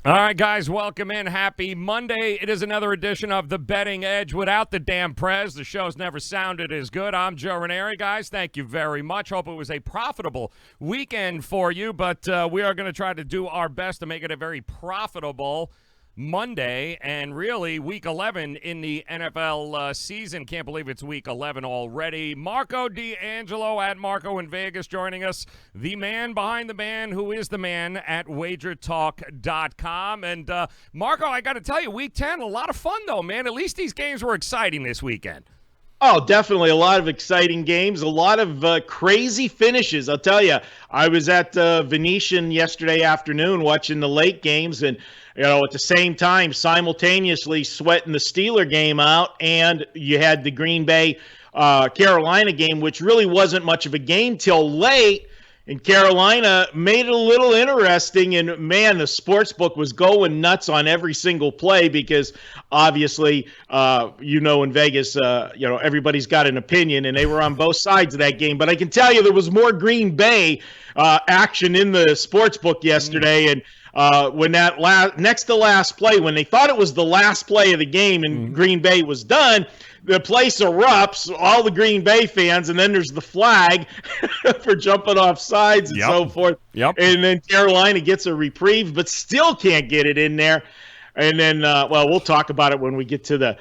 All right, guys, welcome in. Happy Monday. It is another edition of The Betting Edge without the damn Prez. The show's never sounded as good. I'm Joe Raineri, guys. Thank you very much. Hope it was a profitable weekend for you, but we are going to try to do our best to make it a very profitable Monday, and really Week 11 in the NFL season. Can't believe it's Week 11 already. Marco D'Angelo at Marco in Vegas joining us, the man behind the man who is the man at WagerTalk.com. And Marco, I got to tell you, Week 10, a lot of fun though, man. At least these games were exciting this weekend. Oh, definitely a lot of exciting games, a lot of crazy finishes. I'll tell you, I was at Venetian yesterday afternoon watching the late games, and at the same time, simultaneously sweating the Steeler game out, and you had the Green Bay Carolina game, which really wasn't much of a game till late. And Carolina made it a little interesting, and man, the sports book was going nuts on every single play because obviously, in Vegas, everybody's got an opinion, and they were on both sides of that game. But I can tell you there was more Green Bay action in the sports book yesterday, and when that next to last play, when they thought it was the last play of the game and Green Bay was done, the place erupts, all the Green Bay fans, and then there's the flag for jumping off sides and so forth. And then Carolina gets a reprieve, but still can't get it in there. And then, we'll talk about it when we get to the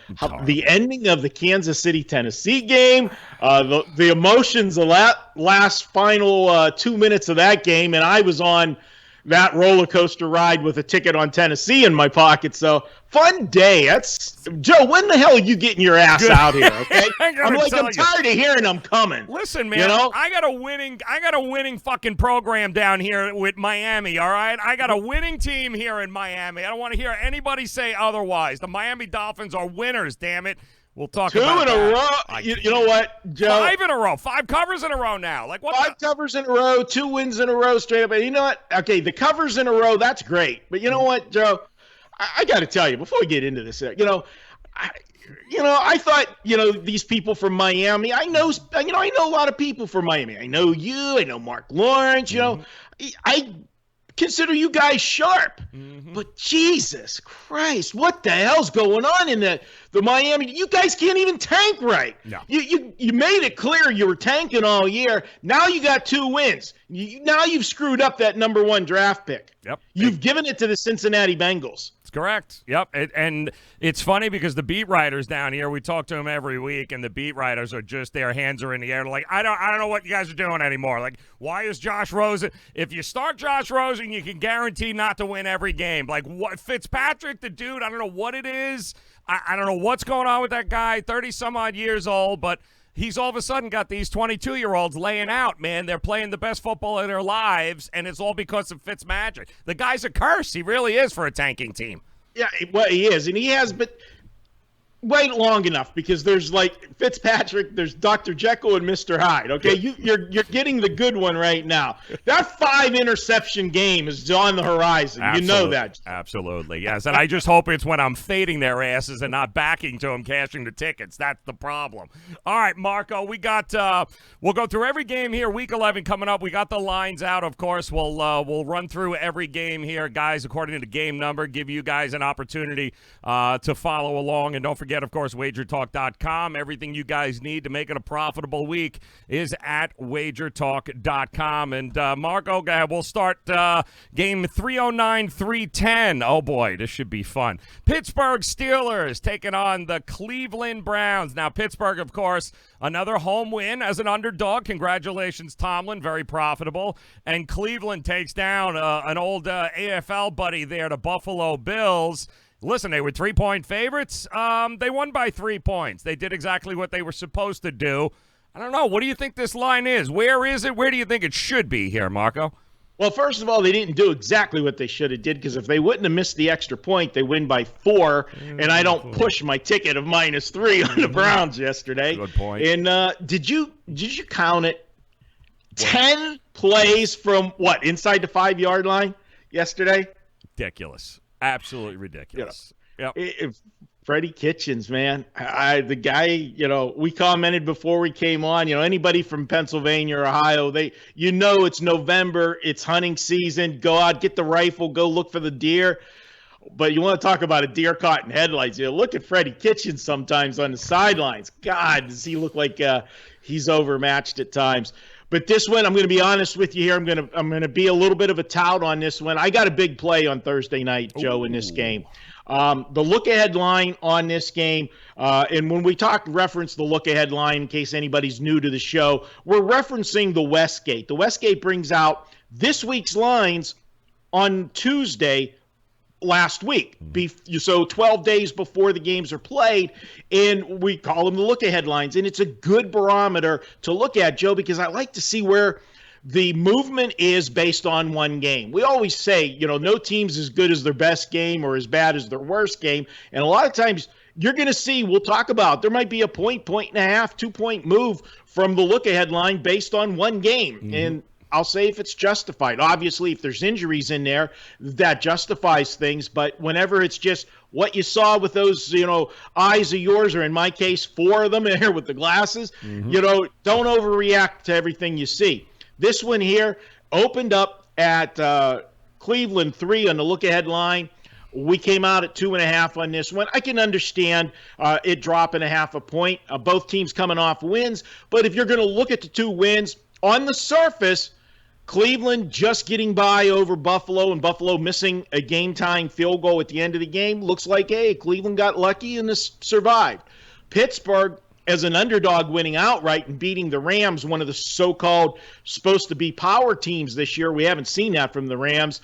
ending of the Kansas City-Tennessee game, the emotions of that last final 2 minutes of that game, and I was on that roller coaster ride with a ticket on Tennessee in my pocket. So fun day. That's Joe. When the hell are you getting your ass out here? Okay, I'm tired of hearing them coming. Listen, man, I got a winning fucking program down here with Miami. All right, I got a winning team here in Miami. I don't want to hear anybody say otherwise. The Miami Dolphins are winners. Damn it. We'll talk about that. 2 in a row. You know what, Joe? 5 in a row. 5 covers in a row now. Like what? 5 covers in a row, 2 wins in a row straight up. And you know what? Okay, the covers in a row, that's great. But you know what, Joe? I got to tell you, before we get into this, I thought, these people from Miami, I know a lot of people from Miami. I know you. I know Mark Lawrence. I consider you guys sharp. But Jesus Christ, what the hell's going on in the Miami? You guys can't even tank right. No. You made it clear you were tanking all year. Now you got 2 wins. Now you've screwed up that number 1 draft pick. Yep. You've given it to the Cincinnati Bengals. That's correct. Yep. And it's funny because the beat writers down here, we talk to them every week, and the beat writers are just, their hands are in the air. They're like, I don't know what you guys are doing anymore. Like, why is Josh Rosen? If you start Josh Rosen, you can guarantee not to win every game. Like, what Fitzpatrick, the dude, I don't know what it is. I don't know what's going on with that guy, 30-some-odd years old, but he's all of a sudden got these 22-year-olds laying out, man. They're playing the best football of their lives, and it's all because of Fitzmagic. The guy's a curse. He really is for a tanking team. Yeah, well, he is, and he has, but wait long enough because there's like Fitzpatrick, there's Dr. Jekyll and Mr. Hyde. Okay, you're getting the good one right now. That 5 interception game is on the horizon. Absolutely. You know that. Absolutely, yes. And I just hope it's when I'm fading their asses and not backing to them, cashing the tickets. That's the problem. All right, Marco, we got. We'll go through every game here. Week 11 coming up. We got the lines out, of course. We'll run through every game here, guys, according to the game number. Give you guys an opportunity to follow along, and don't forget, of course, WagerTalk.com. Everything you guys need to make it a profitable week is at WagerTalk.com. And Marco, we'll start game 309-310. Oh, boy, this should be fun. Pittsburgh Steelers taking on the Cleveland Browns. Now, Pittsburgh, of course, another home win as an underdog. Congratulations, Tomlin. Very profitable. And Cleveland takes down an old AFL buddy there, the Buffalo Bills. Listen, they were 3-point favorites. They won by 3 points. They did exactly what they were supposed to do. I don't know. What do you think this line is? Where is it? Where do you think it should be here, Marco? Well, first of all, they didn't do exactly what they should have did because if they wouldn't have missed the extra point, they win by 4, and I don't push my ticket of -3 on the Browns yesterday. Good point. And did you count it? 10 plays from what, inside the 5-yard line yesterday? Ridiculous. Absolutely ridiculous. Yep. Freddie Kitchens, man. The guy, we commented before we came on, anybody from Pennsylvania or Ohio, it's November, it's hunting season, go out, get the rifle, go look for the deer. But you want to talk about a deer caught in headlights. You look at Freddie Kitchens sometimes on the sidelines. God, does he look like he's overmatched at times. But this one, I'm going to be honest with you here. I'm going to be a little bit of a tout on this one. I got a big play on Thursday night, Joe, in this game. The look-ahead line on this game, and when we reference the look-ahead line, in case anybody's new to the show, we're referencing the Westgate. The Westgate brings out this week's lines on Tuesday last week, so 12 days before the games are played, and we call them the look-ahead lines, and it's a good barometer to look at, Joe, because I like to see where the movement is based on one game. We always say, no team's as good as their best game or as bad as their worst game, and a lot of times you're going to see, we'll talk about, there might be a point and a half, 2-point move from the look-ahead line based on one game, and I'll say if it's justified. Obviously, if there's injuries in there, that justifies things. But whenever it's just what you saw with those, eyes of yours, or in my case, 4 of them here with the glasses, don't overreact to everything you see. This one here opened up at Cleveland 3 on the look-ahead line. We came out at 2.5 on this one. I can understand it dropping a half a point. Both teams coming off wins. But if you're going to look at the 2 wins, on the surface, Cleveland just getting by over Buffalo, and Buffalo missing a game-tying field goal at the end of the game. Looks like, hey, Cleveland got lucky and this survived. Pittsburgh, as an underdog, winning outright and beating the Rams, one of the so-called supposed-to-be power teams this year. We haven't seen that from the Rams.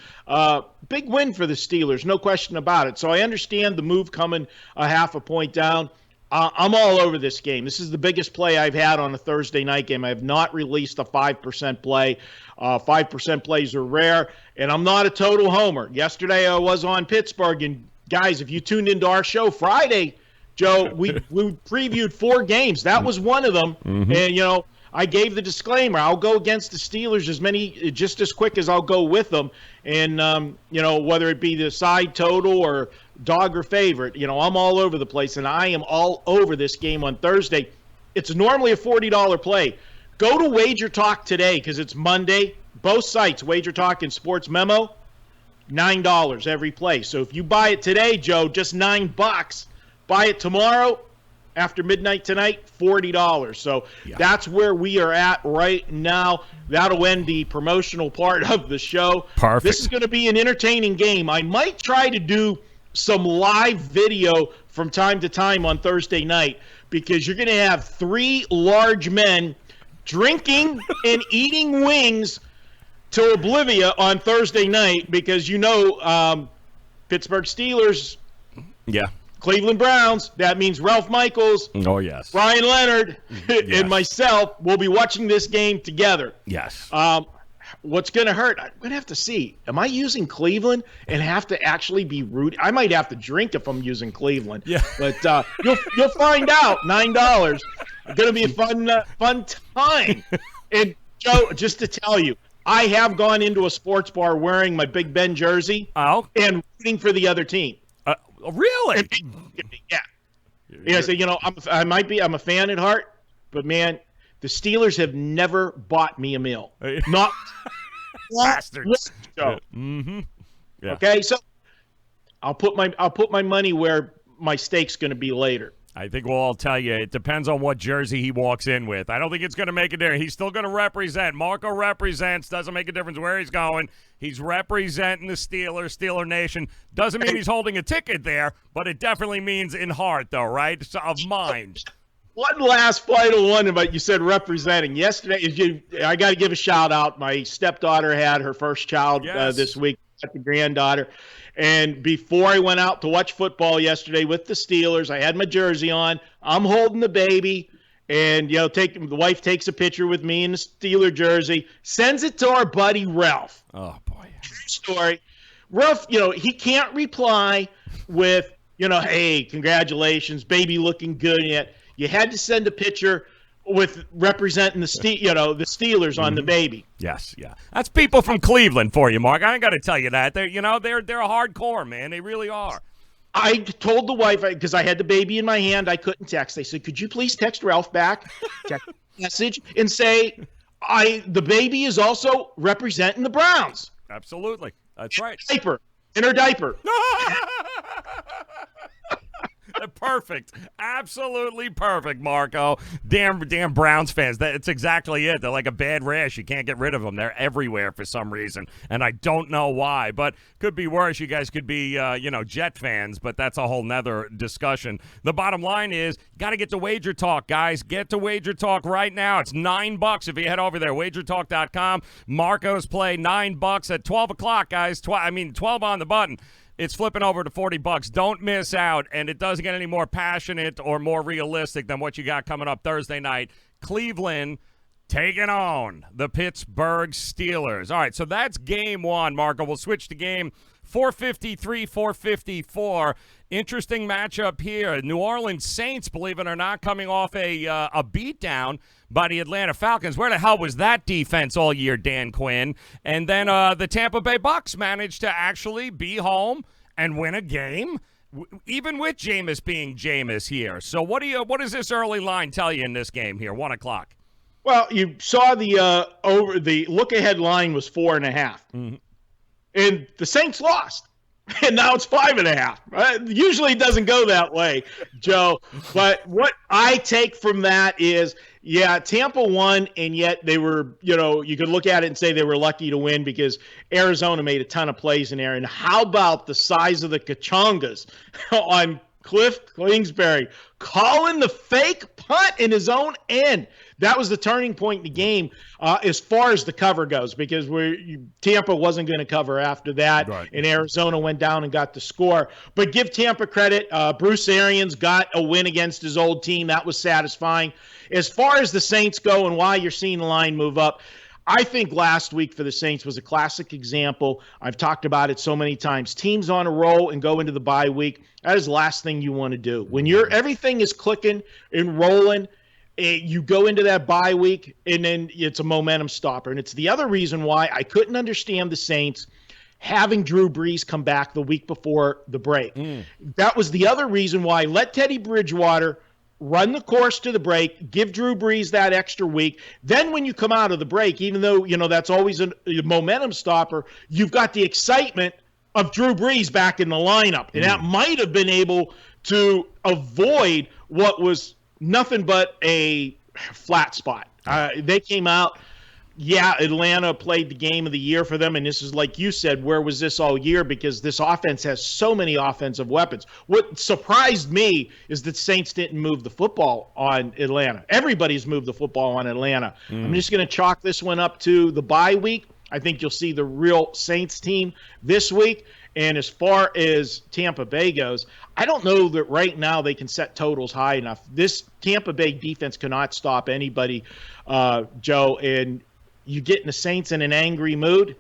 Big win for the Steelers, no question about it. So I understand the move coming a half a point down. I'm all over this game. This is the biggest play I've had on a Thursday night game. I have not released a 5% play. 5% plays are rare, and I'm not a total homer. Yesterday I was on Pittsburgh, and guys, if you tuned into our show Friday, Joe, we previewed 4 games. That was one of them, and I gave the disclaimer. I'll go against the Steelers just as quick as I'll go with them, and whether it be the side total or dog or favorite, I'm all over the place, and I am all over this game on Thursday. It's normally a $40 play. Go to WagerTalk today because it's Monday. Both sites, WagerTalk and Sports Memo, $9 every play. So if you buy it today, Joe, just $9. Buy it tomorrow after midnight tonight, $40. So that's where we are at right now. That'll end the promotional part of the show. Perfect. This is going to be an entertaining game. I might try to do some live video from time to time on Thursday night because you're going to have 3 large men drinking and eating wings to oblivion on Thursday night because Pittsburgh Steelers, Cleveland Browns, that means Ralph Michaels, Brian Leonard, and myself will be watching this game together. Yes. What's going to hurt? I'm going to have to see. Am I using Cleveland and have to actually be rooting? I might have to drink if I'm using Cleveland. Yeah. But you'll find out. $9. It's going to be a fun time. And, Joe, just to tell you, I have gone into a sports bar wearing my Big Ben jersey and rooting for the other team. Really? Yeah. So, I'm a fan at heart, but, man, the Steelers have never bought me a meal. Not bastards. Yeah. Okay, so I'll put my money where my stake's going to be later. I think we'll all tell you it depends on what jersey he walks in with. I don't think it's going to make a difference. He's still going to represent. Marco represents. Doesn't make a difference where he's going. He's representing the Steelers, Steeler Nation. Doesn't mean he's holding a ticket there, but it definitely means in heart, though, right? So, of mind. One last final one about you said representing. Yesterday, I got to give a shout out. My stepdaughter had her first child this week, the granddaughter. And before I went out to watch football yesterday with the Steelers, I had my jersey on. I'm holding the baby. And, the wife takes a picture with me in the Steeler jersey, sends it to our buddy Ralph. Oh, boy. True story. Ralph, he can't reply with, hey, congratulations, baby looking good yet. You had to send a picture with representing the Steelers on the baby. Yes, yeah. That's people from Cleveland for you, Mark. I ain't got to tell you that. They're a hardcore, man. They really are. I told the wife, because I had the baby in my hand, I couldn't text. They said, could you please text Ralph back, text message, and say, the baby is also representing the Browns. Absolutely. That's right. Diaper. in her diaper. Perfect. Absolutely perfect, Marco. Damn Browns fans. That's exactly it. They're like a bad rash. You can't get rid of them. They're everywhere for some reason, and I don't know why, but could be worse. You guys could be, Jet fans, but that's a whole nother discussion. The bottom line is, got to get to WagerTalk, guys. Get to WagerTalk right now. It's $9 if you head over there, WagerTalk.com. Marco's play, $9 at 12 o'clock, guys. 12 on the button. It's flipping over to $40. Don't miss out, and it doesn't get any more passionate or more realistic than what you got coming up Thursday night. Cleveland taking on the Pittsburgh Steelers. All right, so that's game one, Marco. We'll switch to game 453, 454. Interesting matchup here. New Orleans Saints, believe it or not, coming off a beatdown by the Atlanta Falcons. Where the hell was that defense all year, Dan Quinn? And then the Tampa Bay Bucks managed to actually be home and win a game, even with Jameis being Jameis here. So what does this early line tell you in this game here, 1 o'clock? Well, you saw the look-ahead line was 4.5. Mm-hmm. And the Saints lost. And now it's 5.5. Usually it doesn't go that way, Joe. But what I take from that is, yeah, Tampa won, and yet they were, you could look at it and say they were lucky to win because Arizona made a ton of plays in there. And how about the size of the Kachongas on Cliff Kingsbury calling the fake punt in his own end? That was the turning point in the game as far as the cover goes, because Tampa wasn't going to cover after that, right. And Arizona went down and got the score. But give Tampa credit. Bruce Arians got a win against his old team. That was satisfying. As far as the Saints go and why you're seeing the line move up, I think last week for the Saints was a classic example. I've talked about it so many times. Teams on a roll and go into the bye week, that is the last thing you want to do. When everything is clicking and rolling, you go into that bye week, and then it's a momentum stopper. And it's the other reason why I couldn't understand the Saints having Drew Brees come back the week before the break. That was the other reason why let Teddy Bridgewater run the course to the break, give Drew Brees that extra week. Then when you come out of the break, even though, that's always a momentum stopper, you've got the excitement of Drew Brees back in the lineup. And that might have been able to avoid what was nothing but a flat spot. They came out. Yeah, Atlanta played the game of the year for them, and this is like you said, where was this all year? Because this offense has so many offensive weapons. What surprised me is that Saints didn't move the football on Atlanta. Everybody's moved the football on Atlanta. I'm just going to chalk this one up to the bye week. I think you'll see the real Saints team this week. And as far as Tampa Bay goes, I don't know that right now they can set totals high enough. This Tampa Bay defense cannot stop anybody, Joe. And you get in the Saints in an angry mood.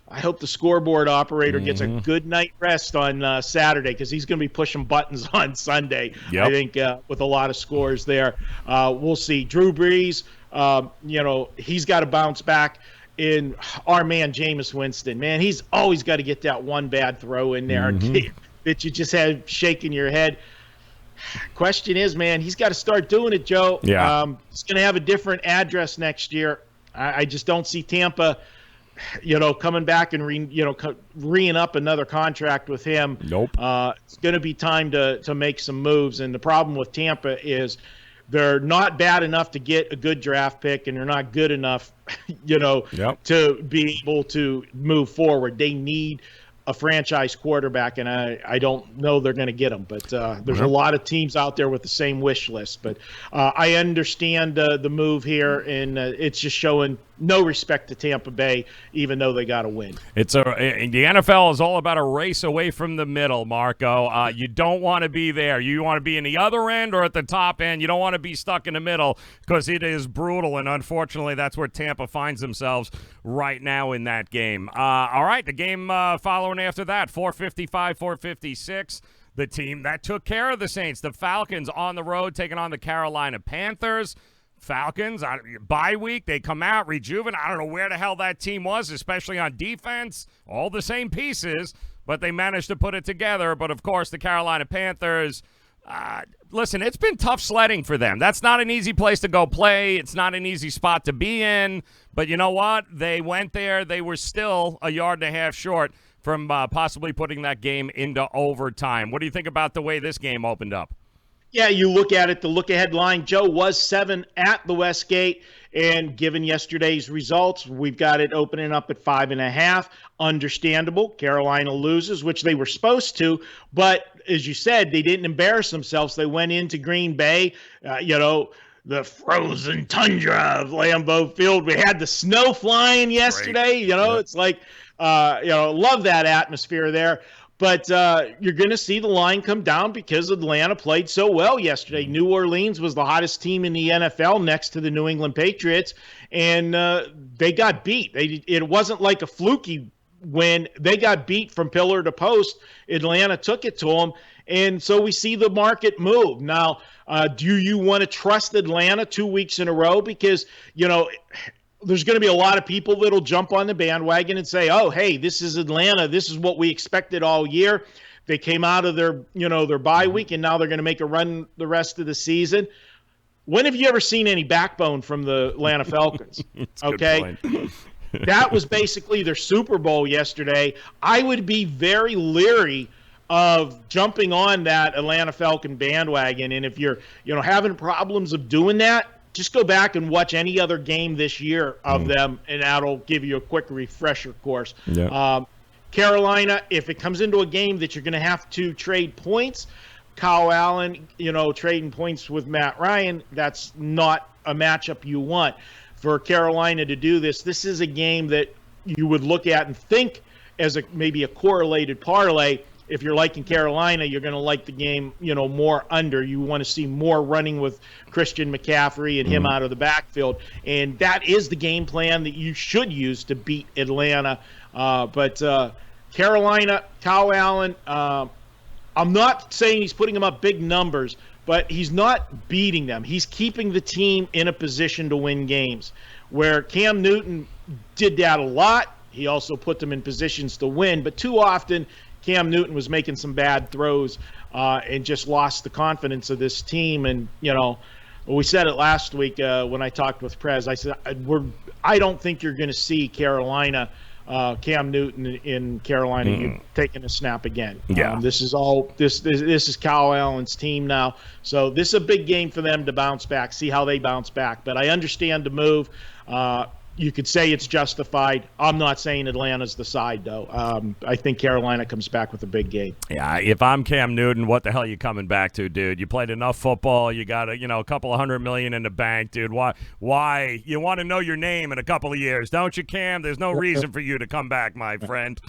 I hope the scoreboard operator gets a good night rest on Saturday, because he's going to be pushing buttons on Sunday, I think, with a lot of scores there. We'll see. Drew Brees, he's got to bounce back. In our man, Jameis Winston, man, he's always got to get that one bad throw in there that you just have shaking your head. Question is, man, he's got to start doing it, Joe. Yeah. He's going to have a different address next year. I just don't see Tampa, coming back and reing up another contract with him. Nope. It's going to be time to make some moves. And the problem with Tampa is they're not bad enough to get a good draft pick, and they're not good enough, to be able to move forward. They need a franchise quarterback, and I don't know they're going to get him. But there's a lot of teams out there with the same wish list. But I understand the move here, and it's just showing no respect to Tampa Bay, even though they got to win. The NFL is all about a race away from the middle, Marco. You don't want to be there. You want to be in the other end or at the top end. You don't want to be stuck in the middle, because it is brutal, and unfortunately that's where Tampa finds themselves right now in that game. All right, the game following after that, 455, 456. The team that took care of the Saints, the Falcons, on the road taking on the Carolina Panthers. Falcons, bye week, they come out, rejuvenate. I don't know where the hell that team was, especially on defense. All the same pieces, but they managed to put it together. But, of course, the Carolina Panthers, Listen, it's been tough sledding for them. That's not an easy place to go play. It's not an easy spot to be in. But you know what? They went there. They were still a yard and a half short from possibly putting that game into overtime. What do you think about the way this game opened up? Yeah, you look at it, the look-ahead line, Joe, was 7 at the Westgate, and given yesterday's results, we've got it opening up at 5.5. Understandable. Carolina loses, which they were supposed to, but as you said, they didn't embarrass themselves. They went into Green Bay, the frozen tundra of Lambeau Field. We had the snow flying yesterday. Great. It's like, love that atmosphere there. But you're going to see the line come down because Atlanta played so well yesterday. New Orleans was the hottest team in the NFL next to the New England Patriots, and they got beat. It wasn't like a fluky win. They got beat from pillar to post. Atlanta took it to them, and so we see the market move. Now, do you want to trust Atlanta 2 weeks in a row? Because, there's going to be a lot of people that'll jump on the bandwagon and say, oh, hey, this is Atlanta. This is what we expected all year. They came out of their bye week, and now they're going to make a run the rest of the season. When have you ever seen any backbone from the Atlanta Falcons? Okay. That was basically their Super Bowl yesterday. I would be very leery of jumping on that Atlanta Falcon bandwagon. And if you're, having problems of doing that, just go back and watch any other game this year of them, and that'll give you a quick refresher course. Yeah. Carolina, if it comes into a game that you're going to have to trade points, Kyle Allen, trading points with Matt Ryan, that's not a matchup you want. For Carolina to do this, this is a game that you would look at and think as maybe a correlated parlay. If you're liking Carolina, you're going to like the game, more under. You want to see more running with Christian McCaffrey and him out of the backfield. And that is the game plan that you should use to beat Atlanta. But Carolina, Kyle Allen, I'm not saying he's putting them up big numbers, but he's not beating them. He's keeping the team in a position to win games. Where Cam Newton did that a lot, he also put them in positions to win. But too often, Cam Newton was making some bad throws and just lost the confidence of this team. And, we said it last week when I talked with Prez. I said, I don't think you're going to see Carolina, Cam Newton in Carolina taking a snap again. Yeah. This is Kyle Allen's team now. So this is a big game for them to bounce back, see how they bounce back. But I understand the move. You could say it's justified. I'm not saying Atlanta's the side, though. I think Carolina comes back with a big game. Yeah, if I'm Cam Newton, what the hell are you coming back to, dude? You played enough football. You got a couple of $100 million in the bank, dude. Why? You want to know your name in a couple of years, don't you, Cam? There's no reason for you to come back, my friend.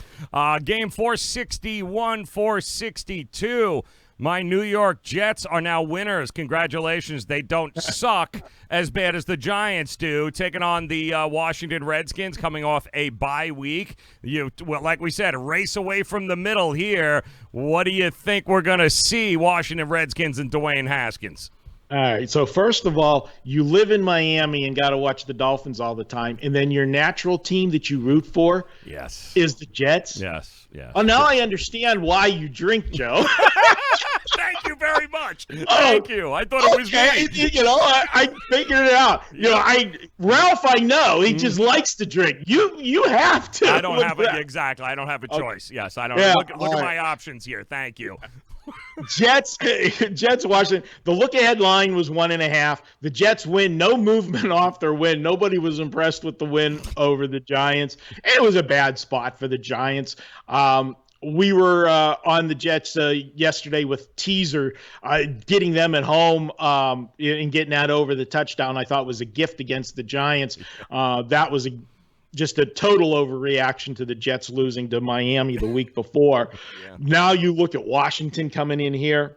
Game 461, 462. My New York Jets are now winners. Congratulations. They don't suck as bad as the Giants do, taking on the Washington Redskins coming off a bye week. Like we said, a race away from the middle here. What do you think we're going to see, Washington Redskins and Dwayne Haskins? All right. So first of all, you live in Miami and got to watch the Dolphins all the time. And then your natural team that you root for is the Jets. Yes. Oh, now I understand why you drink, Joe. Thank you very much. Thank you. I thought it was great. I figured it out. Ralph, I know he just likes to drink. You have to. I don't have it exactly. I don't have a choice. Okay. Yes, I don't. Yeah, look at my options here. Thank you. Jets, Washington. The look-ahead line was 1.5. The Jets win. No movement off their win. Nobody was impressed with the win over the Giants. It was a bad spot for the Giants. We were on the Jets yesterday with teaser, getting them at home and getting that over the touchdown. I thought was a gift against the Giants. That was just a total overreaction to the Jets losing to Miami the week before. Yeah. Now you look at Washington coming in here.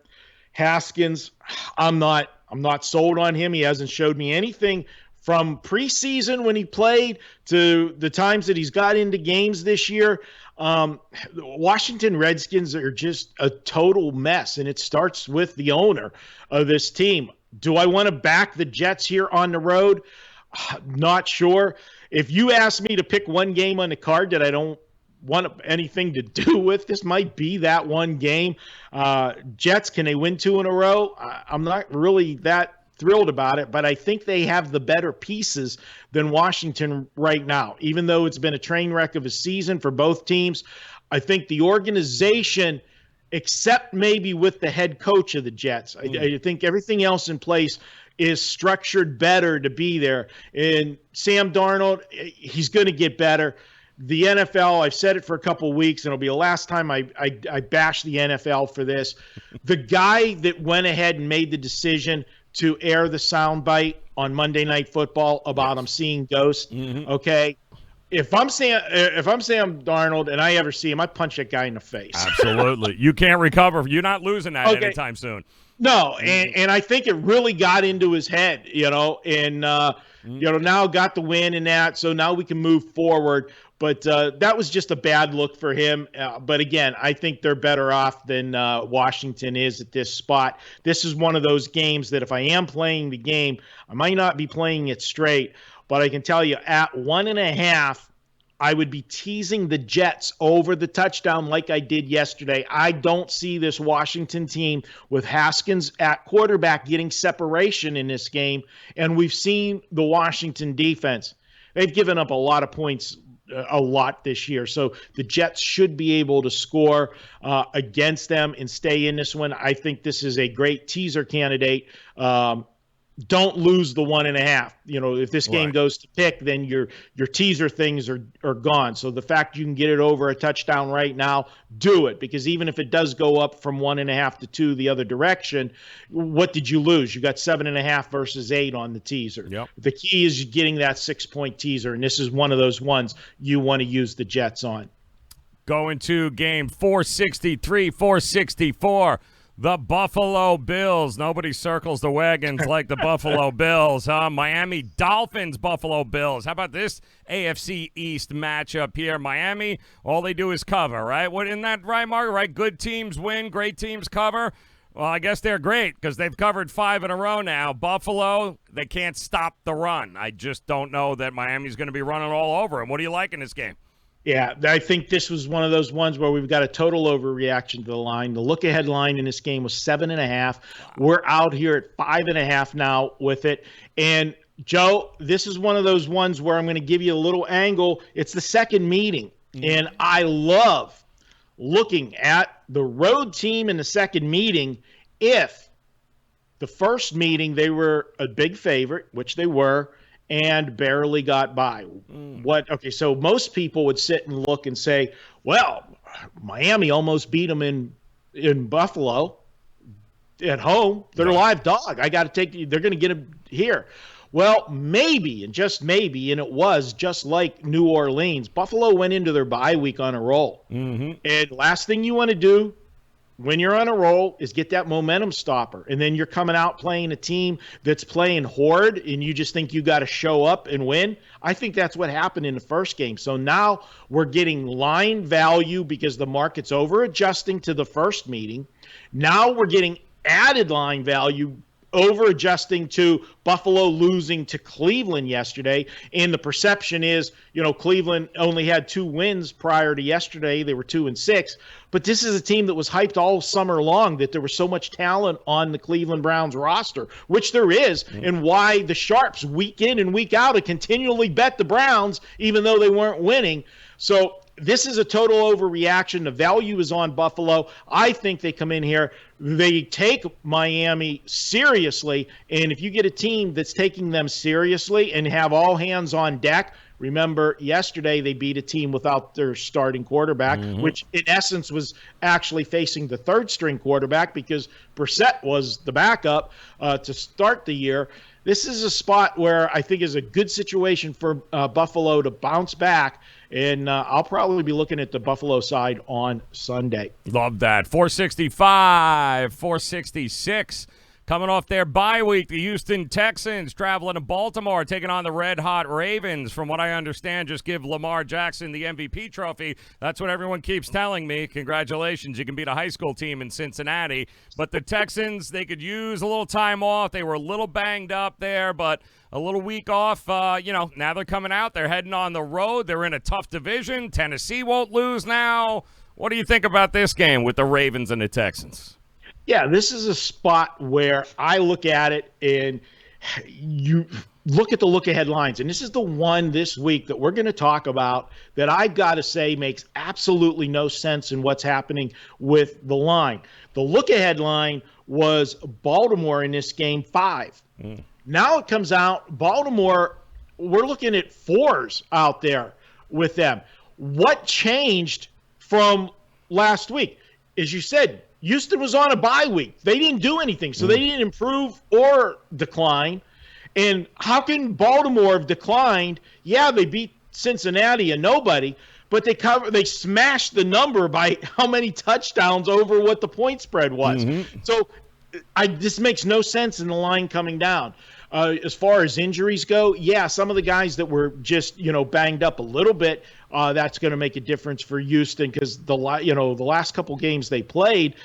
Haskins, I'm not sold on him. He hasn't showed me anything from preseason when he played to the times that he's got into games this year. The Washington Redskins are just a total mess, and it starts with the owner of this team. Do I want to back the Jets here on the road? Not sure. If you ask me to pick one game on the card that I don't want anything to do with. This might be that one game. Jets, can they win 2 in a row? I'm not really that thrilled about it, but I think they have the better pieces than Washington right now. Even though it's been a train wreck of a season for both teams, I think the organization, except maybe with the head coach of the Jets, I think everything else in place is structured better to be there. And Sam Darnold, he's going to get better. The NFL, I've said it for a couple of weeks, and it'll be the last time I bash the NFL for this. The guy that went ahead and made the decision to air the soundbite on Monday Night Football about him seeing ghosts, okay? If I'm Sam Darnold and I ever see him, I punch that guy in the face. Absolutely. You can't recover. You're not losing that anytime soon. No, and I think it really got into his head, and now got the win in that, so now we can move forward. But that was just a bad look for him. But again, I think they're better off than Washington is at this spot. This is one of those games that if I am playing the game, I might not be playing it straight. But I can tell you at 1.5, I would be teasing the Jets over the touchdown like I did yesterday. I don't see this Washington team with Haskins at quarterback getting separation in this game. And we've seen the Washington defense. They've given up a lot of points a lot this year. So the Jets should be able to score against them and stay in this one. I think this is a great teaser candidate. Don't lose the 1.5. If this game goes to pick, then your teaser things are gone. So the fact you can get it over a touchdown right now, do it. Because even if it does go up from 1.5 to 2 the other direction, what did you lose? You got 7.5 versus 8 on the teaser. Yep. The key is getting that 6-point teaser, and this is one of those ones you want to use the Jets on. Going to game 463, 464. The Buffalo Bills. Nobody circles the wagons like the Buffalo Bills, huh? Miami Dolphins, Buffalo Bills. How about this AFC East matchup here? Miami, all they do is cover, right? Isn't that right, Mark? Right? Good teams win, great teams cover. Well, I guess they're great because they've covered 5 in a row now. Buffalo, they can't stop the run. I just don't know that Miami's going to be running all over them. What do you like in this game? Yeah, I think this was one of those ones where we've got a total overreaction to the line. The look-ahead line in this game was 7.5. We're out here at 5.5 now with it. And, Joe, this is one of those ones where I'm going to give you a little angle. It's the second meeting, and I love looking at the road team in the second meeting. If the first meeting they were a big favorite, which they were, and barely got by. Okay, so most people would sit and look and say, well, Miami almost beat them in Buffalo at home. They're a live dog. I got to they're going to get them here. Well, maybe, and just maybe, and it was just like New Orleans. Buffalo went into their bye week on a roll. And last thing you want to do when you're on a roll is get that momentum stopper. And then you're coming out playing a team that's playing horde and you just think you got to show up and win. I think that's what happened in the first game. So now we're getting line value because the market's over adjusting to the first meeting. Now we're getting added line value over adjusting to Buffalo losing to Cleveland yesterday. And the perception is, Cleveland only had 2 wins prior to yesterday. They were 2-6. But this is a team that was hyped all summer long that there was so much talent on the Cleveland Browns roster, which there is, and why the Sharps week in and week out have continually bet the Browns even though they weren't winning. So this is a total overreaction. The value is on Buffalo. I think they come in here. They take Miami seriously. And if you get a team that's taking them seriously and have all hands on deck, remember yesterday they beat a team without their starting quarterback, which in essence was actually facing the third-string quarterback because Brissett was the backup to start the year. This is a spot where I think is a good situation for Buffalo to bounce back. And I'll probably be looking at the Buffalo side on Sunday. Love that. 465, 466. Coming off their bye week, the Houston Texans traveling to Baltimore, taking on the red-hot Ravens. From what I understand, just give Lamar Jackson the MVP trophy. That's what everyone keeps telling me. Congratulations, you can beat a high school team in Cincinnati. But the Texans, they could use a little time off. They were a little banged up there, but a little week off. Now they're coming out. They're heading on the road. They're in a tough division. Tennessee won't lose now. What do you think about this game with the Ravens and the Texans? Yeah, this is a spot where I look at it and you look at the look-ahead lines. And this is the one this week that we're going to talk about that I've got to say makes absolutely no sense in what's happening with the line. The look-ahead line was Baltimore in this game 5. Now it comes out, Baltimore, we're looking at 4s out there with them. What changed from last week? As you said, Houston was on a bye week. They didn't do anything, so they didn't improve or decline. And how can Baltimore have declined? Yeah, they beat Cincinnati and nobody, but they smashed the number by how many touchdowns over what the point spread was. So this makes no sense in the line coming down. As far as injuries go, yeah, some of the guys that were just, banged up a little bit, that's going to make a difference for Houston because the last couple games they played,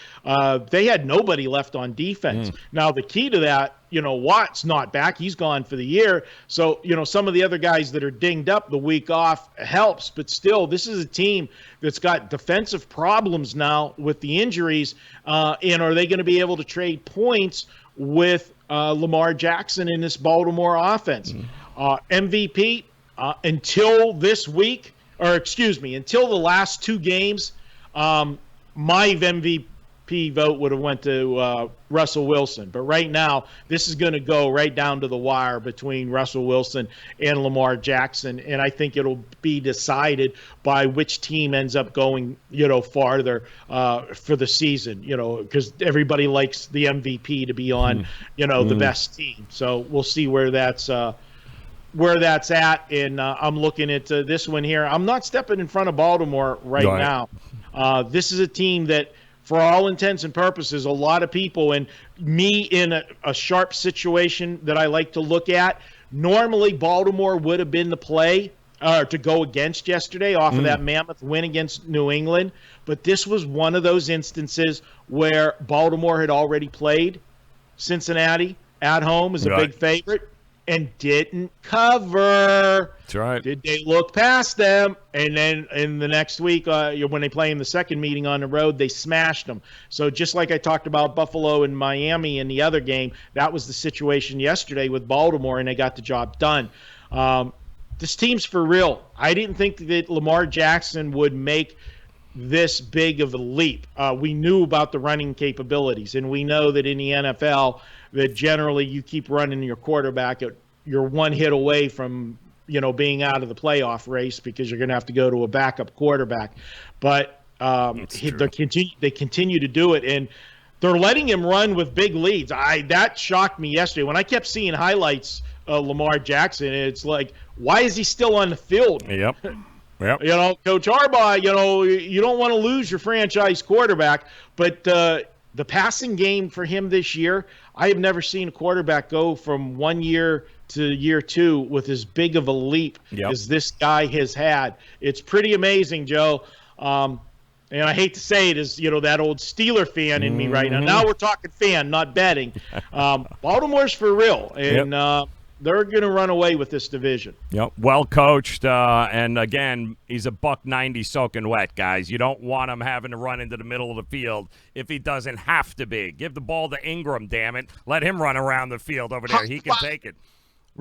they had nobody left on defense. Now, the key to that, Watt's not back. He's gone for the year. So, some of the other guys that are dinged up the week off helps. But still, this is a team that's got defensive problems now with the injuries. And are they going to be able to trade points with Lamar Jackson in this Baltimore offense? MVP until this week, until the last 2 games, my MVP vote would have went to Russell Wilson. But right now, this is going to go right down to the wire between Russell Wilson and Lamar Jackson. And I think it'll be decided by which team ends up going, farther for the season, because everybody likes the MVP to be on, the best team. So we'll see where that's at. And I'm looking at this one here. I'm not stepping in front of Baltimore right now. This is a team that, for all intents and purposes, a lot of people, and me in a sharp situation that I like to look at, normally Baltimore would have been the play to go against yesterday off of that mammoth win against New England. But this was one of those instances where Baltimore had already played Cincinnati at home as a big favorite and didn't cover. That's right. Did they look past them? And then in the next week, when they play in the second meeting on the road, they smashed them. So just like I talked about Buffalo and Miami in the other game, that was the situation yesterday with Baltimore, and they got the job done. This team's for real. I didn't think that Lamar Jackson would make this big of a leap. We knew about the running capabilities, and we know that in the NFL that generally you keep running your quarterback, you're one hit away from being out of the playoff race because you're going to have to go to a backup quarterback. But they continue to do it, and they're letting him run with big leads. That shocked me yesterday when I kept seeing highlights of Lamar Jackson. It's like, why is he still on the field? Yep. Coach Harbaugh, you don't want to lose your franchise quarterback, but the passing game for him this year, I have never seen a quarterback go from 1 year to year 2 with as big of a leap as this guy has had. It's pretty amazing, Joe. And I hate to say it as, that old Steeler fan in me right now. Now we're talking fan, not betting. Baltimore's for real, and they're going to run away with this division. Yep, well coached, and again, he's a $190 soaking wet, guys. You don't want him having to run into the middle of the field if he doesn't have to be. Give the ball to Ingram, damn it. Let him run around the field over there. He can take it.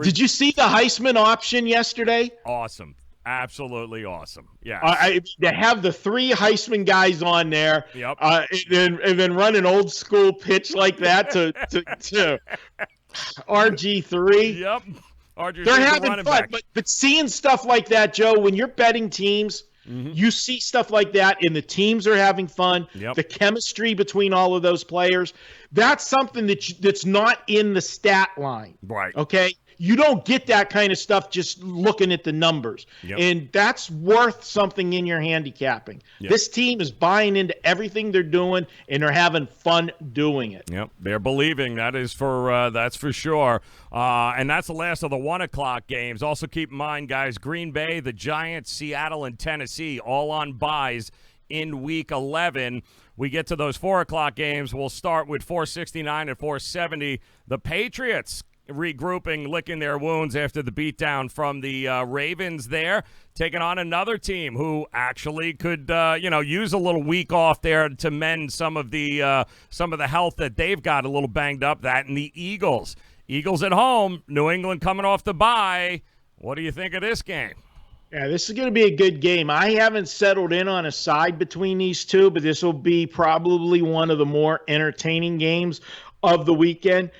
Did you see the Heisman option yesterday? Awesome. Absolutely awesome. Yeah. To have the 3 Heisman guys on there, and then run an old school pitch like that to RG3. Yep. RG3 they're having fun, but seeing stuff like that, Joe, when you're betting teams, you see stuff like that, and the teams are having fun. Yep. The chemistry between all of those players, that's something that's not in the stat line. Right. Okay? you don't get that kind of stuff just looking at the numbers. Yep. And that's worth something in your handicapping. Yep. This team is buying into everything they're doing, and they're having fun doing it. Yep, they're believing. That's for sure. And that's the last of the 1 o'clock games. Also keep in mind, guys, Green Bay, the Giants, Seattle, and Tennessee all on byes in Week 11. We get to those 4 o'clock games. We'll start with 469 and 470. The Patriots regrouping, licking their wounds after the beatdown from the Ravens there, taking on another team who actually could, use a little week off there to mend some of the health that they've got a little banged up. That and the Eagles. Eagles at home, New England coming off the bye. What do you think of this game? Yeah, this is going to be a good game. I haven't settled in on a side between these two, but this will be probably one of the more entertaining games of the weekend.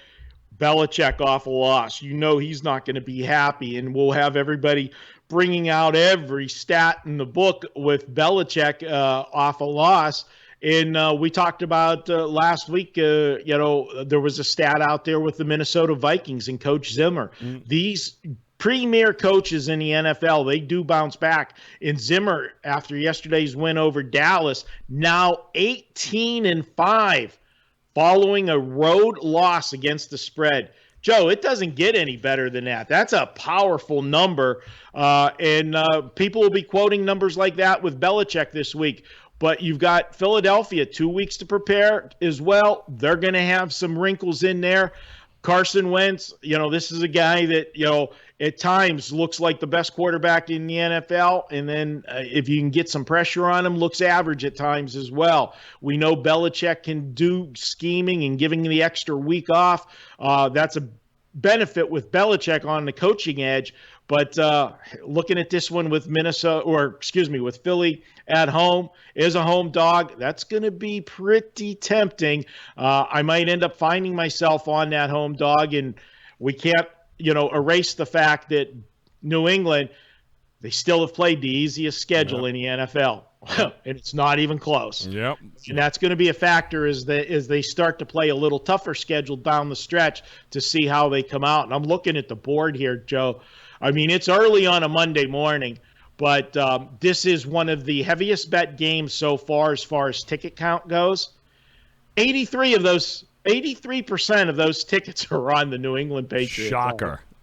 Belichick off a loss. You know he's not going to be happy, and we'll have everybody bringing out every stat in the book with Belichick off a loss. And we talked about last week, there was a stat out there with the Minnesota Vikings and Coach Zimmer. These premier coaches in the NFL, they do bounce back. And Zimmer, after yesterday's win over Dallas, now 18-5 following a road loss against the spread. Joe, it doesn't get any better than that. That's a powerful number. And people will be quoting numbers like that with Belichick this week. But you've got Philadelphia 2 weeks to prepare as well. They're going to have some wrinkles in there. Carson Wentz, this is a guy that, at times looks like the best quarterback in the NFL. And then if you can get some pressure on him, looks average at times as well. We know Belichick can do scheming and giving the extra week off. That's a benefit with Belichick on the coaching edge. But looking at this one with with Philly at home as a home dog, that's going to be pretty tempting. I might end up finding myself on that home dog, and we can't, erase the fact that New England, they still have played the easiest schedule in the NFL. And it's not even close. Yep. And that's going to be a factor as they start to play a little tougher schedule down the stretch to see how they come out. And I'm looking at the board here, Joe. I mean, it's early on a Monday morning, but this is one of the heaviest bet games so far as ticket count goes. 83% of those tickets are on the New England Patriots.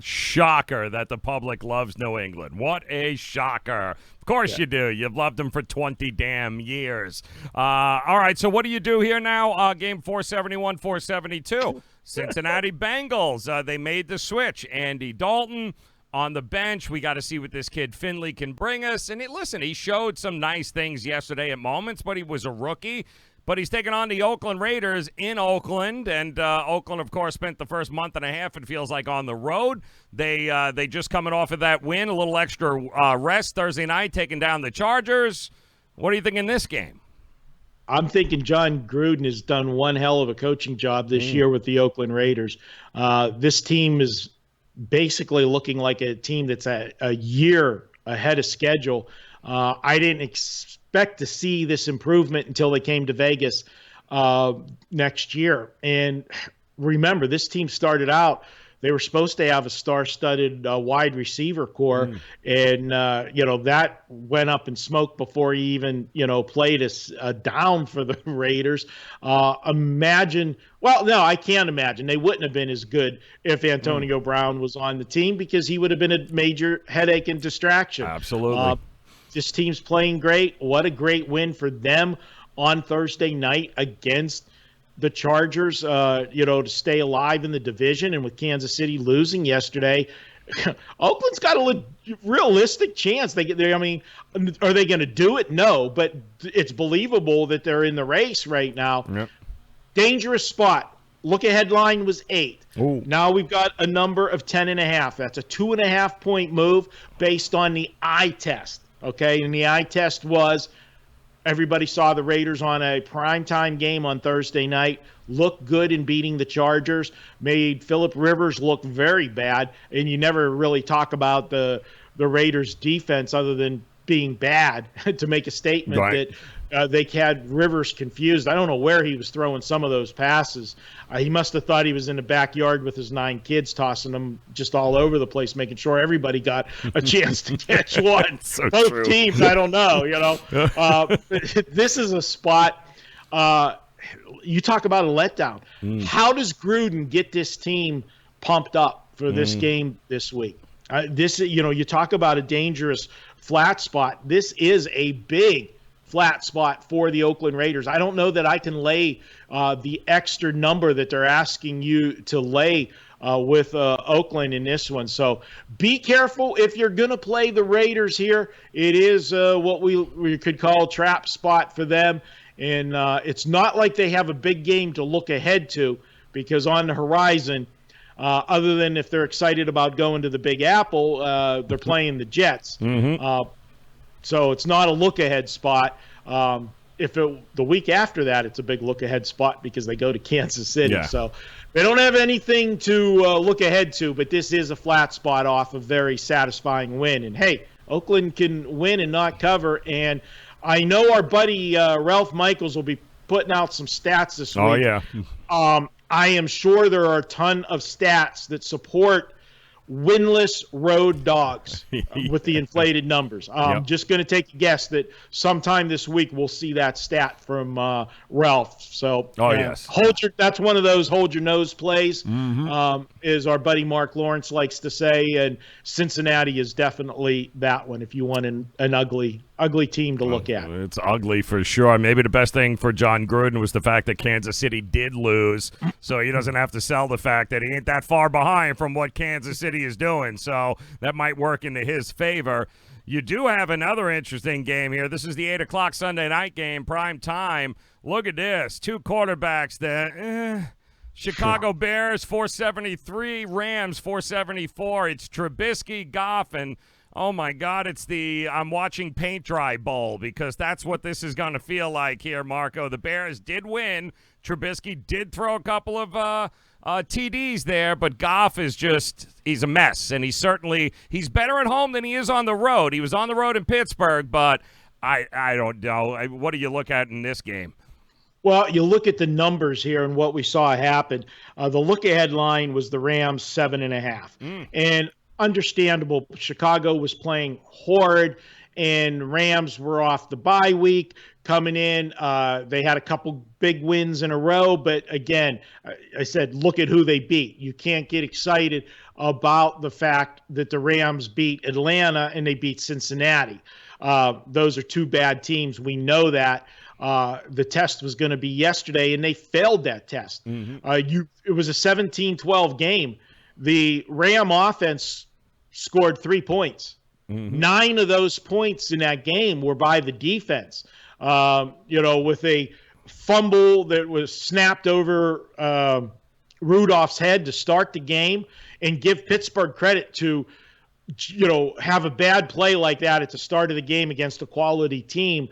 Shocker that the public loves New England. What a shocker. Of course you do. You've loved them for 20 damn years. All right, so what do you do here now? Game 471, 472. Cincinnati Bengals. They made the switch. Andy Dalton on the bench. We got to see what this kid Finley can bring us. And he showed some nice things yesterday at moments, but he was a rookie. But he's taking on the Oakland Raiders in Oakland, and Oakland, of course, spent the first month and a half, it feels like, on the road. They just coming off of that win, a little extra rest Thursday night, taking down the Chargers. What do you think in this game? I'm thinking John Gruden has done one hell of a coaching job this year with the Oakland Raiders. This team is basically looking like a team that's a year ahead of schedule. I didn't expect to see this improvement until they came to Vegas next year. And remember, this team started out, they were supposed to have a star-studded wide receiver core, and that went up in smoke before he even played us down for the Raiders. I can't imagine they wouldn't have been as good if Antonio Brown was on the team, because he would have been a major headache and distraction. Absolutely. This team's playing great. What a great win for them on Thursday night against the Chargers, to stay alive in the division. And with Kansas City losing yesterday, Oakland's got a realistic chance. Are they going to do it? No, but it's believable that they're in the race right now. Yep. Dangerous spot. Look-ahead line was 8. Ooh. Now we've got a number of 10.5. That's a 2.5-point move based on the eye test. Okay, and the eye test was everybody saw the Raiders on a primetime game on Thursday night, look good in beating the Chargers, made Phillip Rivers look very bad, and you never really talk about the Raiders' defense other than being bad to make a statement right. that they had Rivers confused. I don't know where he was throwing some of those passes. He must have thought he was in the backyard with his 9 kids, tossing them just all over the place, making sure everybody got a chance to catch one. So Both true. teams, I don't know. This is a spot. You talk about a letdown. How does Gruden get this team pumped up for this game this week? You talk about a dangerous flat spot. This is a big flat spot for the Oakland Raiders. I don't know that I can lay the extra number that they're asking you to lay with Oakland in this one. So be careful if you're going to play the Raiders here. It is what we could call a trap spot for them. And it's not like they have a big game to look ahead to, because on the horizon, other than if they're excited about going to the Big Apple, they're playing the Jets. So it's not a look-ahead spot. The week after that, it's a big look-ahead spot because they go to Kansas City. Yeah. So they don't have anything to look ahead to, but this is a flat spot off a very satisfying win. And, hey, Oakland can win and not cover. And I know our buddy Ralph Michaels will be putting out some stats this week. Oh, yeah. I am sure there are a ton of stats that support winless road dogs with the inflated numbers. I'm just going to take a guess that sometime this week we'll see that stat from Ralph. So yes, that's one of those hold your nose plays, is our buddy Mark Lawrence likes to say, and Cincinnati is definitely that one if you want an ugly team to look at. It's ugly for sure. Maybe the best thing for John Gruden was the fact that Kansas City did lose, so he doesn't have to sell the fact that he ain't that far behind from what Kansas City is doing. So that might work into his favor. You do have another interesting game here. This is the 8 o'clock Sunday night game, prime time. Look at this. 2 quarterbacks that Chicago Bears 473, Rams 474. It's Trubisky, Goff, and oh, my God, it's the I'm watching paint dry bowl, because that's what this is going to feel like here, Marco. The Bears did win. Trubisky did throw a couple of TDs there, but Goff is he's a mess, and he's better at home than he is on the road. He was on the road in Pittsburgh, but I don't know. What do you look at in this game? Well, you look at the numbers here and what we saw happen. The look-ahead line was the Rams 7.5. And understandable. Chicago was playing horrid, and Rams were off the bye week coming in. They had a couple big wins in a row, but again, I said, look at who they beat. You can't get excited about the fact that the Rams beat Atlanta and they beat Cincinnati. Those are 2 bad teams. We know that. The test was going to be yesterday, and they failed that test. It was a 17-12 game. The Ram offense scored 3 points. 9 of those points in that game were by the defense. With a fumble that was snapped over Rudolph's head to start the game, and give Pittsburgh credit to, have a bad play like that at the start of the game against a quality team.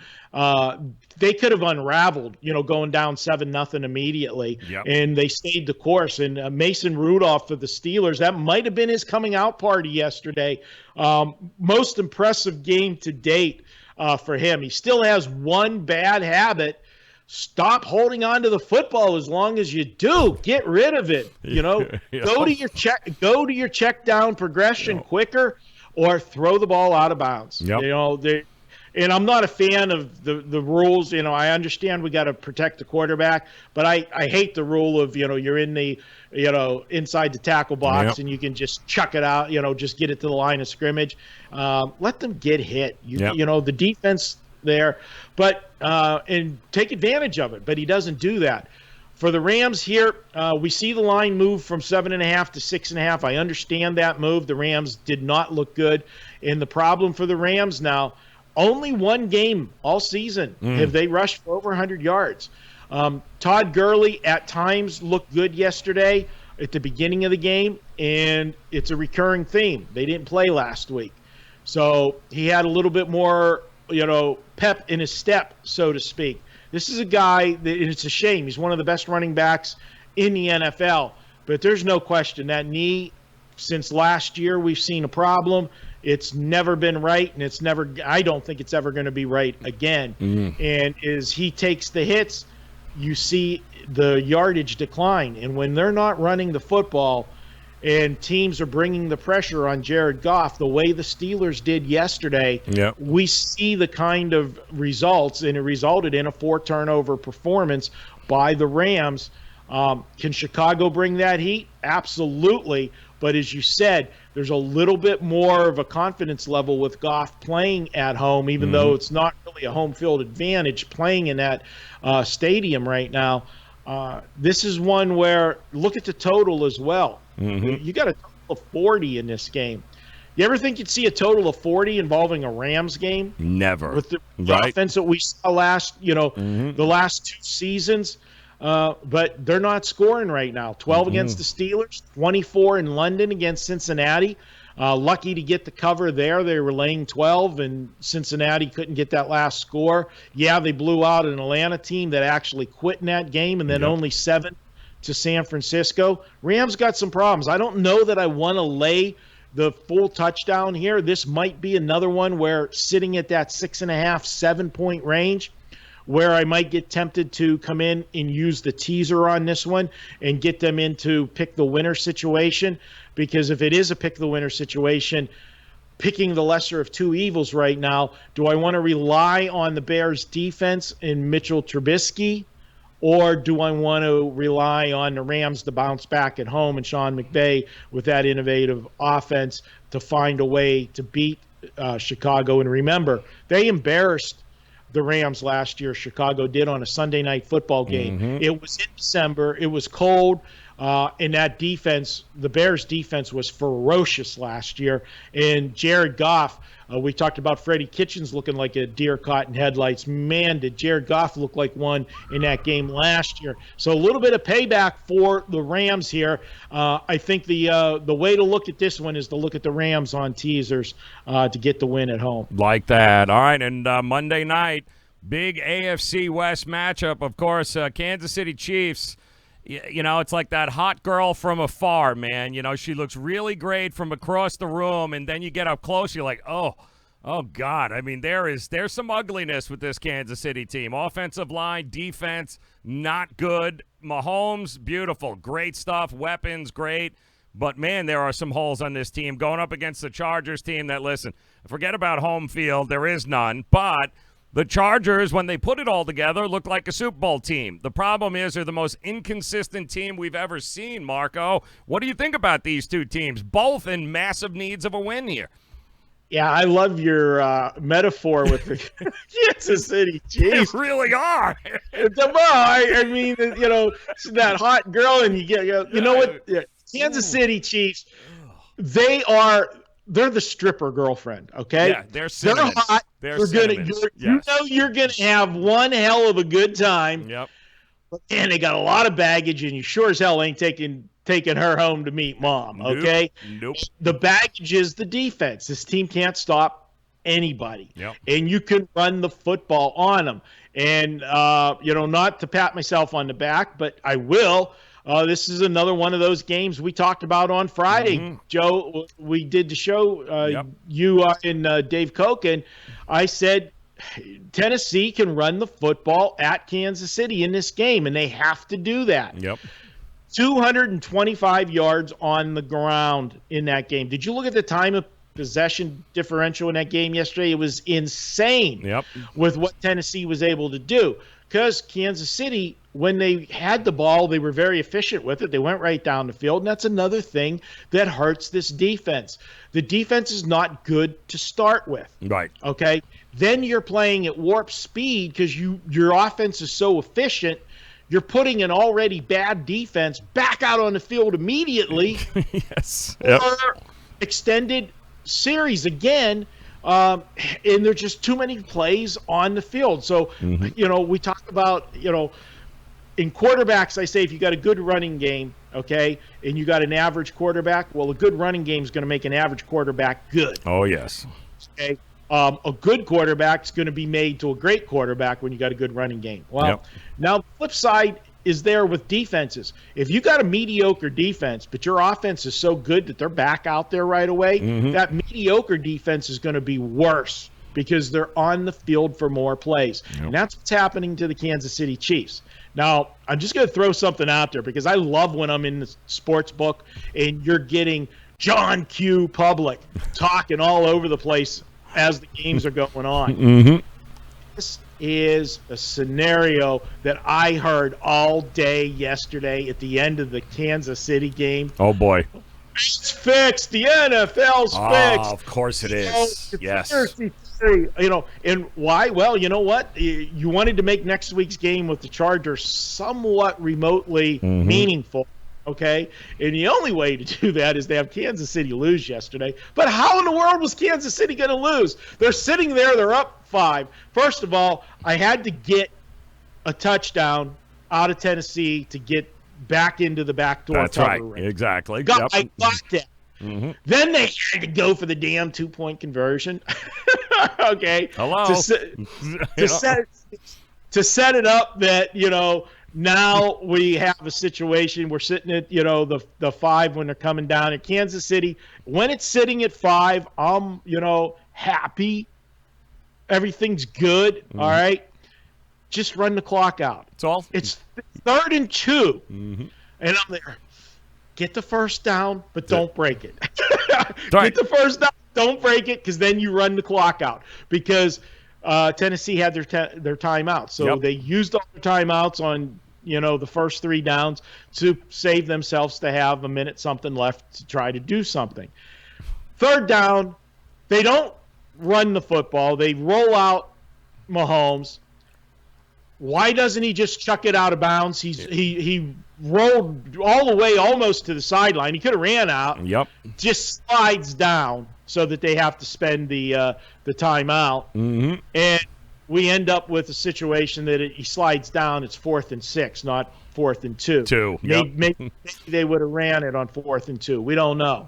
They could have unraveled, going down 7-0 immediately. And they stayed the course. And Mason Rudolph for the Steelers, that might have been his coming out party yesterday. Most impressive game to date for him. He still has one bad habit. Stop holding on to the football as long as you do. Get rid of it. Go to your check down progression quicker, or throw the ball out of bounds. And I'm not a fan of the rules. I understand we got to protect the quarterback, but I hate the rule of, you're in the, inside the tackle box and you can just chuck it out, just get it to the line of scrimmage. Let them get hit. The defense there, but and take advantage of it. But he doesn't do that. For the Rams here, we see the line move from 7.5 to 6.5. I understand that move. The Rams did not look good. And the problem for the Rams now, only one game all season have they rushed for over 100 yards. Todd Gurley at times looked good yesterday at the beginning of the game, and it's a recurring theme. They didn't play last week. So he had a little bit more, pep in his step, so to speak. This is a guy that, and it's a shame, he's one of the best running backs in the NFL. But there's no question that knee, since last year, we've seen a problem. It's never been right, and I don't think it's ever going to be right again. And as he takes the hits, you see the yardage decline. And when they're not running the football and teams are bringing the pressure on Jared Goff the way the Steelers did yesterday, we see the kind of results, and it resulted in a 4-turnover performance by the Rams. Can Chicago bring that heat? Absolutely. But as you said, there's a little bit more of a confidence level with Goff playing at home, even though it's not really a home field advantage playing in that stadium right now. This is one where, look at the total as well. You got a total of 40 in this game. You ever think you'd see a total of 40 involving a Rams game? Never. With the offense that we saw the last 2 seasons. But they're not scoring right now. 12 against the Steelers, 24 in London against Cincinnati. Lucky to get the cover there. They were laying 12, and Cincinnati couldn't get that last score. Yeah, they blew out an Atlanta team that actually quit in that game, and then only 7 to San Francisco. Rams got some problems. I don't know that I want to lay the full touchdown here. This might be another one where sitting at that 6.5, 7-point range, where I might get tempted to come in and use the teaser on this one and get them into pick the winner situation. Because if it is a pick the winner situation, picking the lesser of 2 evils right now, do I want to rely on the Bears defense and Mitchell Trubisky, or do I want to rely on the Rams to bounce back at home and Sean McVay with that innovative offense to find a way to beat Chicago? And remember, they embarrassed the Rams last year. Chicago did on a Sunday night football game. It was in December. It was cold. And that defense, the Bears defense, was ferocious last year. And Jared Goff, we talked about Freddie Kitchens looking like a deer caught in headlights. Man, did Jared Goff look like one in that game last year. So a little bit of payback for the Rams here. I think the way to look at this one is to look at the Rams on teasers to get the win at home. Like that. All right, and Monday night, big AFC West matchup. Of course, Kansas City Chiefs. You know, it's like that hot girl from afar, man. You know, she looks really great from across the room, and then you get up close, you're like, oh God. I mean, there's some ugliness with this Kansas City team. Offensive line, defense, not good. Mahomes, beautiful, great stuff. Weapons, great. But, man, there are some holes on this team going up against the Chargers team that, listen, forget about home field. There is none, but the Chargers, when they put it all together, look like a Super Bowl team. The problem is they're the most inconsistent team we've ever seen, Marco. What do you think about these two teams, both in massive needs of a win here? Yeah, I love your metaphor with the Kansas City Chiefs. They really are. Well, I mean, you know, that hot girl, and you get, you know what? Kansas City Chiefs, they're the stripper girlfriend, okay? Yeah, they're hot. They're You know you're going to have one hell of a good time. Yep. And they got a lot of baggage, and you sure as hell ain't taking her home to meet mom, okay? Nope. The baggage is the defense. This team can't stop anybody. Yep. And you can run the football on them. And, you know, not to pat myself on the back, but I will. This is another one of those games we talked about on Friday. Joe, we did the show, you and Dave Koken. I said Tennessee can run the football at Kansas City in this game, and they have to do that. Yep. 225 yards on the ground in that game. Did you look at the time of possession differential in that game yesterday? It was insane with what Tennessee was able to do. Because Kansas City, when they had the ball, they were very efficient with it. They went right down the field, and that's another thing that hurts this defense. The defense is not good to start with. Right. Okay? Then you're playing at warp speed because your offense is so efficient. You're putting an already bad defense back out on the field immediately. Yes. For extended series again. And there's just too many plays on the field. So, you know, we talk about, you know, in quarterbacks, I say if you got a good running game, okay, and you got an average quarterback, well, a good running game is going to make an average quarterback good. Oh, yes. Okay. A good quarterback is going to be made to a great quarterback when you got a good running game. Well, now the flip side is there with defenses. If you got a mediocre defense, but your offense is so good that they're back out there right away, that mediocre defense is going to be worse because they're on the field for more plays. Yep. And that's what's happening to the Kansas City Chiefs. Now, I'm just going to throw something out there because I love when I'm in the sports book and you're getting John Q. Public talking all over the place as the games are going on. This is a scenario that I heard all day yesterday at the end of the Kansas City game. Oh, boy. It's fixed. The NFL's fixed. Of course it is. Yes. And why? Well, you know what? You wanted to make next week's game with the Chargers somewhat remotely meaningful. Okay, and the only way to do that is to have Kansas City lose yesterday. But how in the world was Kansas City going to lose? They're sitting there. They're up 5. First of all, I had to get a touchdown out of Tennessee to get back into the backdoor. That's right. Exactly. I got that. Then they had to go for the damn 2-point conversion. Okay. Hello. To set it up that, now we have a situation. We're sitting at, the 5 when they're coming down at Kansas City. When it's sitting at 5, I'm, happy. Everything's good. All right. Just run the clock out. That's all. It's 3rd and 2. And I'm there. Get the first down, but don't break it. Get the first down, don't break it, because then you run the clock out. Because Tennessee had their timeouts. So they used all their timeouts on, the first 3 downs to save themselves to have a minute something left to try to do something. 3rd down, they don't run the football. They roll out Mahomes. Why doesn't he just chuck it out of bounds? He rolled all the way almost to the sideline. He could have ran out. Yep. Just slides down so that they have to spend the timeout. And we end up with a situation that he slides down. It's 4th and 6, not 4th and 2. Maybe they would have ran it on 4th and 2. We don't know.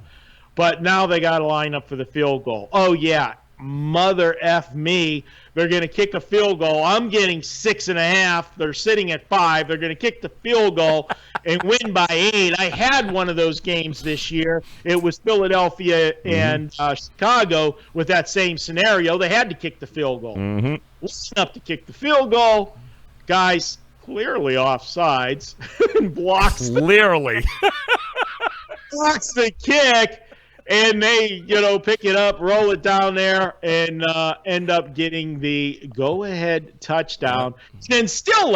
But now they got to line up for the field goal. Oh, yeah. Mother F me. They're going to kick a field goal. I'm getting 6.5. They're sitting at 5. They're going to kick the field goal and win by 8. I had one of those games this year. It was Philadelphia and Chicago with that same scenario. They had to kick the field goal. Listen up to kick the field goal. Guys, clearly offsides. blocks the kick. And they, pick it up, roll it down there, and end up getting the go-ahead touchdown. And still,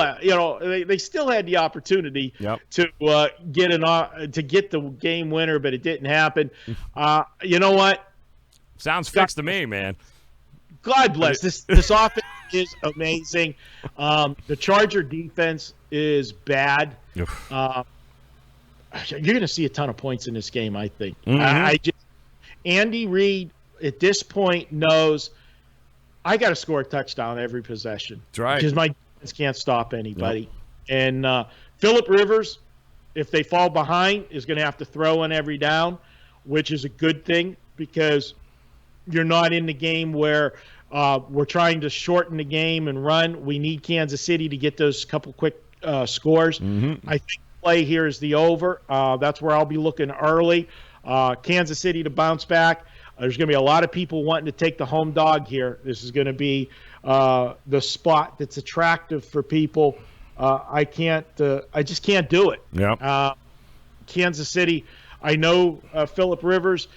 they still had the opportunity to get the game winner, but it didn't happen. You know what? Sounds fixed to me, man. God bless. This offense is amazing. The Charger defense is bad. You're going to see a ton of points in this game, I think. Andy Reid, at this point, knows I got to score a touchdown every possession. That's right. Because my defense can't stop anybody. And Phillip Rivers, if they fall behind, is going to have to throw on every down, which is a good thing because you're not in the game where we're trying to shorten the game and run. We need Kansas City to get those couple quick scores. I think play here is the over. That's where I'll be looking early. Kansas City to bounce back. There's going to be a lot of people wanting to take the home dog here. This is going to be the spot that's attractive for people. I just can't do it. Kansas City, I know Phillip Rivers.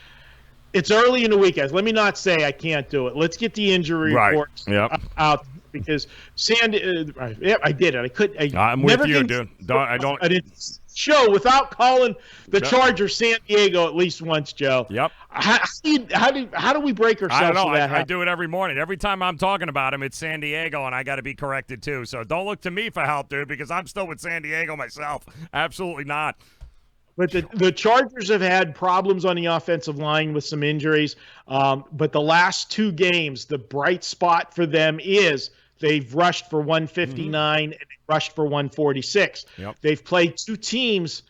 It's early in the weekend. Let me not say I can't do it. Let's get the injury reports out. Because I did it. I couldn't. I'm with you, dude. I didn't show without calling the Chargers San Diego at least once, Joe. How do we break ourselves? I don't know. To that I do it every morning. Every time I'm talking about him, it's San Diego, and I got to be corrected too. So don't look to me for help, dude, because I'm still with San Diego myself. Absolutely not. But the Chargers have had problems on the offensive line with some injuries. But the last 2 games, the bright spot for them is they've rushed for 159 and they rushed for 146. They've played 2 teams,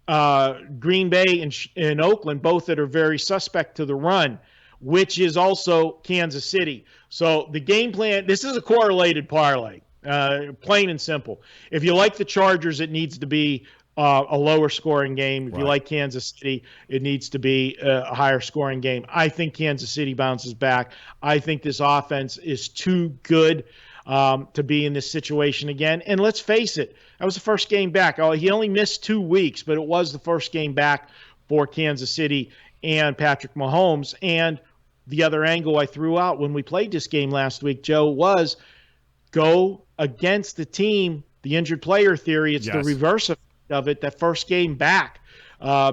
Green Bay and Oakland, both that are very suspect to the run, which is also Kansas City. So the game plan, this is a correlated parlay. Plain and simple. If you like the Chargers, it needs to be a lower scoring game. If you like Kansas City, it needs to be a higher scoring game. I think Kansas City bounces back. I think this offense is too good to be in this situation again. And let's face it, that was the first game back. Oh, he only missed 2 weeks, but it was the first game back for Kansas City and Patrick Mahomes. And the other angle I threw out when we played this game last week, Joe, was go against the team, the injured player theory. It's the reverse of it, that first game back,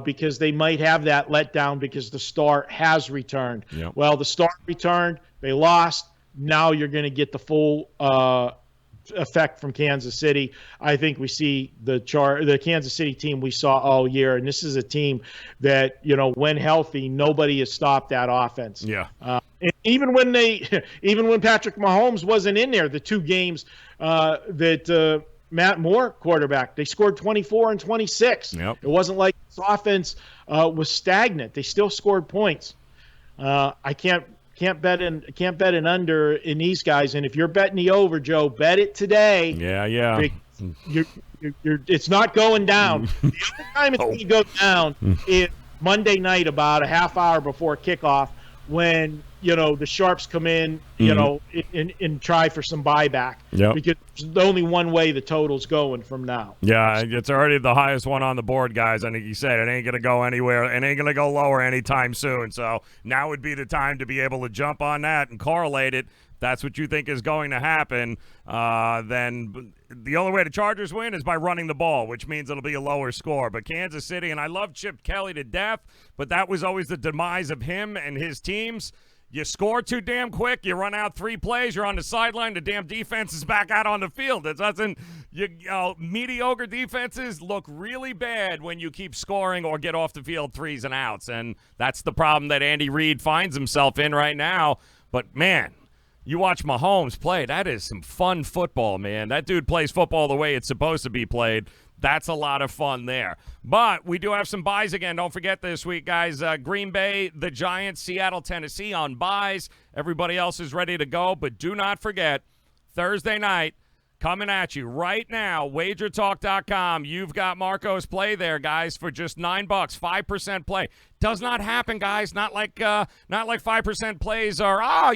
because they might have that letdown because the star has returned. Yep. Well, the star returned, they lost. Now you're going to get the full effect from Kansas City. I think we see the Kansas City team we saw all year, and this is a team that, when healthy, nobody has stopped that offense. Yeah. And even when Patrick Mahomes wasn't in there, the 2 games that Matt Moore quarterback, they scored 24 and 26. Yep. It wasn't like this offense was stagnant. They still scored points. I can't bet an under in these guys. And if you're betting the over, Joe, bet it today. Yeah. It's not going down. The only time it's going to go down is Monday night, about a half hour before kickoff, when the sharps come in, and try for some buyback. Yep. Because there's only one way the total's going from now. Yeah, it's already the highest one on the board, guys. I think you said it ain't going to go anywhere. It ain't going to go lower anytime soon. So now would be the time to be able to jump on that and correlate it. That's what you think is going to happen. Then the only way the Chargers win is by running the ball, which means it'll be a lower score. But Kansas City, and I love Chip Kelly to death, but that was always the demise of him and his teams. You score too damn quick, you run out 3 plays, you're on the sideline, the damn defense is back out on the field. It doesn't, mediocre defenses look really bad when you keep scoring or get off the field 3s and outs, and that's the problem that Andy Reid finds himself in right now. But, man, you watch Mahomes play, that is some fun football, man. That dude plays football the way it's supposed to be played. That's a lot of fun there. But we do have some buys again. Don't forget this week, guys. Green Bay, the Giants, Seattle, Tennessee on buys. Everybody else is ready to go. But do not forget, Thursday night, coming at you right now, WagerTalk.com. You've got Marco's play there, guys, for just $9, 5% play. Does not happen, guys. Not like 5% plays are, I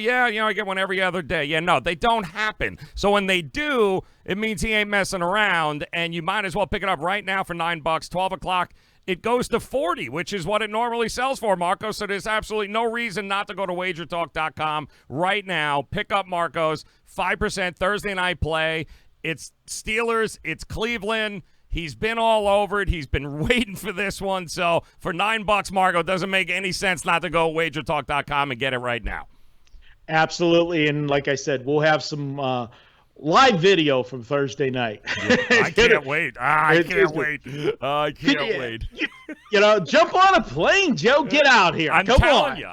get one every other day. Yeah, no, they don't happen. So when they do, it means he ain't messing around, and you might as well pick it up right now for $9. 12 o'clock, it goes to 40, which is what it normally sells for, Marco. So there's absolutely no reason not to go to WagerTalk.com right now. Pick up Marco's 5% Thursday night play. It's Steelers. It's Cleveland. He's been all over it. He's been waiting for this one. So for $9, Marco, it doesn't make any sense not to go WagerTalk.com and get it right now. Absolutely. And like I said, we'll have some live video from Thursday night. I can't wait. I can't wait. Jump on a plane, Joe. Get out here. I'm telling you.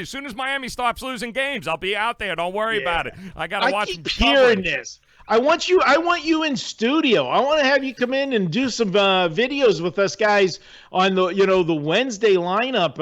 As soon as Miami stops losing games, I'll be out there. Don't worry about it. I got to watch them. I keep hearing this. I want you in studio. I want to have you come in and do some videos with us guys on the Wednesday lineup.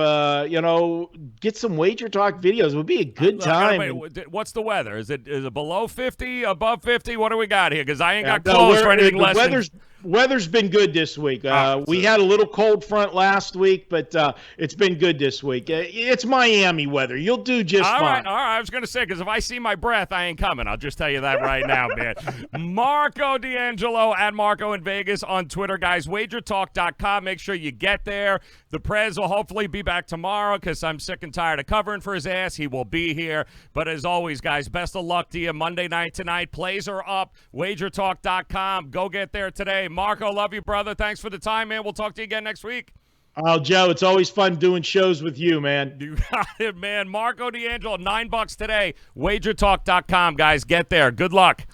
Get some Wager Talk videos. It would be a good time. What's the weather? Is it below 50, above 50? What do we got here? Because I ain't got clothes for anything less than... Weather's been good this week. We had a little cold front last week, but it's been good this week. It's Miami weather. You'll do just fine. All right. I was going to say, because if I see my breath, I ain't coming. I'll just tell you that right now, man. Marco D'Angelo at Marco in Vegas on Twitter, guys. WagerTalk.com. Make sure you get there. The Prez will hopefully be back tomorrow because I'm sick and tired of covering for his ass. He will be here. But as always, guys, best of luck to you Monday night tonight. Plays are up. WagerTalk.com. Go get there today. Marco, love you, brother. Thanks for the time, man. We'll talk to you again next week. Oh, Joe, it's always fun doing shows with you, man. You got it, man. Marco D'Angelo, $9 today. WagerTalk.com, guys. Get there. Good luck.